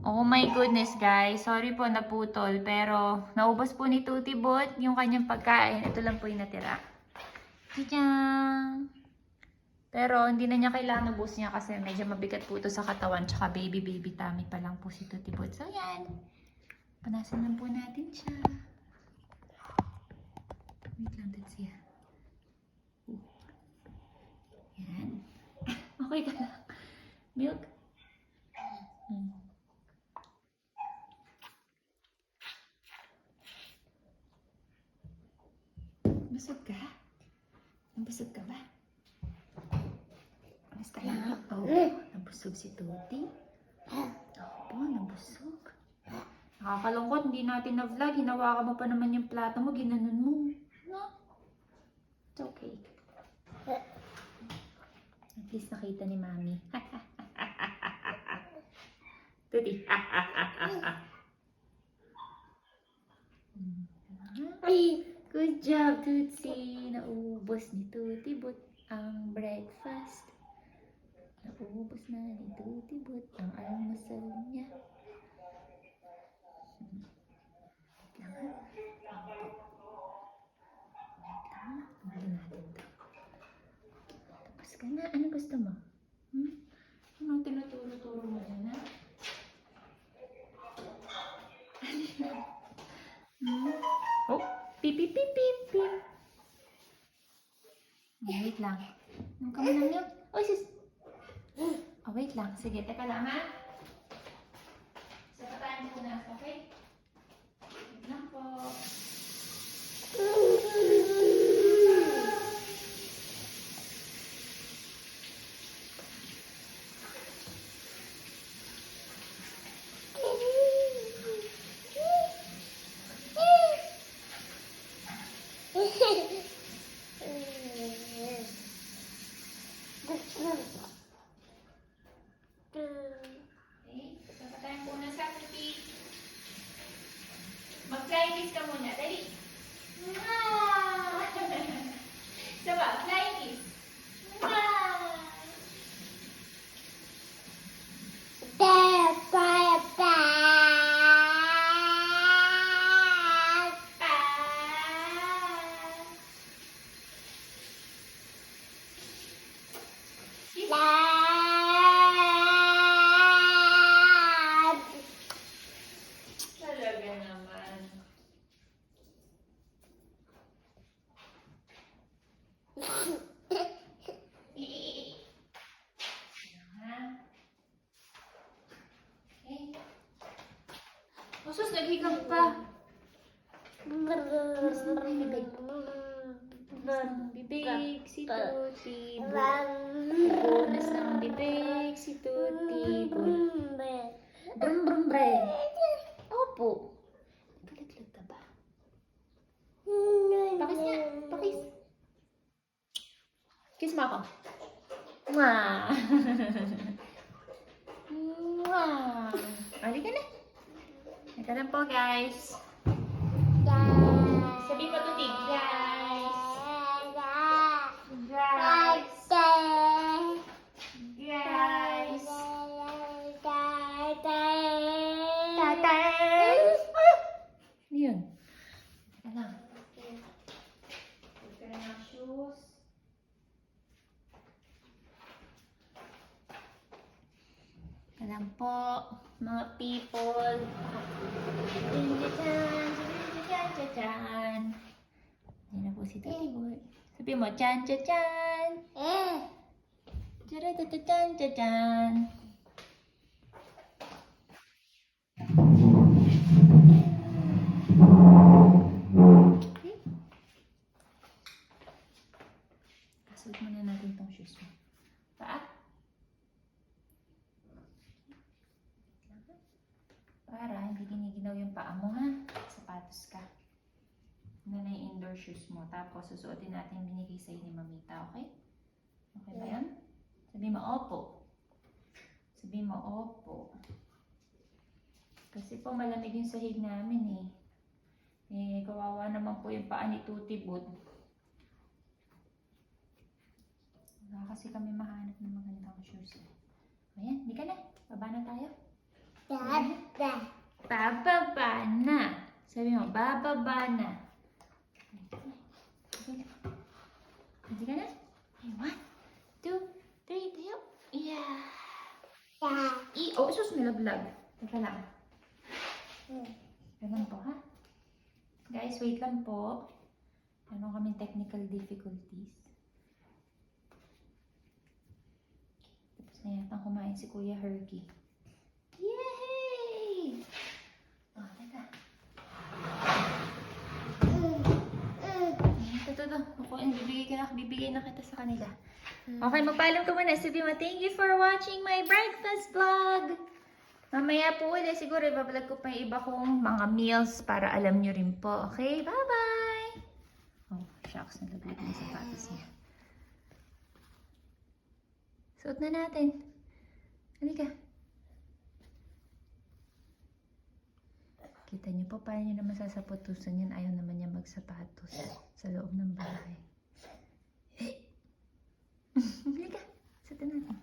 Oh my goodness guys, sorry po naputol pero naubos po ni Tuti Bot yung kanyang pagkain. Ito lang po yung natira. Tiyang! Pero hindi na niya kailangan ubos niya kasi medyo mabigat po ito sa katawan tsaka baby tummy pa lang po si Tuti Bot. So yan, panasan lang po natin siya. Wait lang din siya. Yan. Okay ka lang. Milk? Busog ka? Nabusog ka ba? Basta lang. Oo, nabusog si Tuti. Opo, nabusog. Nakakalungkot, hindi natin na-vlog. Hinawakan mo pa naman yung plato mo, ginanon mo. No? It's okay. At least nakita ni Mami. Tuti. Good job, Tutsi. Naubos ni Tuti Bot ang breakfast. Naubos na ni Tuti Bot ang almusal niya. Tapos ka na. Ano gusto mo? Anong tinuturo-turo mo dyan, ha? Oh, pip, pip, pip, pip, pip. Wait lang. Nung ka mo lang yun. Oh, sis. Oh, wait lang. Sige, teka lang, ha? Sapatayin ko na, okay? Wait lang po. Okay, sapatayin ko na sa puti. Mag-flying kiss ka muna. Dali. Saba, flying kiss. Talaga naman. Sus, naghigap ka. Mas na ng bibig. Mas ng bibig si Tuti Bot. Bunas ng bibig si Tuti Bot. Brum brum bre. Opo. Nagkalaglag ka ba? Pakis niya. Pakis. Kiss mo ako. Mwah. Mwah. Halika na. Ito na po guys. Sabi mo Tuti, guys. Guys. Guys. Tatay. Ano yun? Teka lang. Put ka na ng shoes. Teka lang po, mga people. Chan. Yan na po si Tuti Bot. Sabi mo, chan chan chan. Chan chan chan. Okay. Kasuot muna natin itong shoes mo. Paa. Para hindi giniginaw yung paa mo, ha? Sapatos ka. Ano na yung indoor shoes mo. Tapos susuotin natin yung binigay sa'yo ni Mamita, okay? Okay ba yan? Sabi mo, opo. Sabi mo, opo. Kasi po malamig yung sahig namin eh. Eh, kawawa naman po yung paa ni Tuti Bot. Wala kasi kami mahanap ng magandang shoes. Ayan, di ka na. Baba na tayo. Bababa na. Sabi mo, bababa na. Hindi ka na? Okay, 1, 2, 3, tayo. Yeah. Oh, sus, nilaglag. Teka lang. Teka lang po, ha? Guys, wait lang po. Ano kaming technical difficulties. Tapos na yata kumain si Kuya Herky. Yay! Oh, teka. Ito. Ako, bibigay na kita sa kanila. Okay, magpaalam ko muna. Sabi mo, thank you for watching my breakfast vlog. Mamaya po ulit, siguro ibablog ko pa yung iba kong mga meals para alam nyo rin po. Okay, bye-bye! Oh, shucks, nalaglag na yung sapatos niya. Suot na natin. Halika. Kita niyo po, paano niyo naman sasaputusan yan? Ayaw naman niya magsapatos sa loob ng bahay. Halika, suot na natin.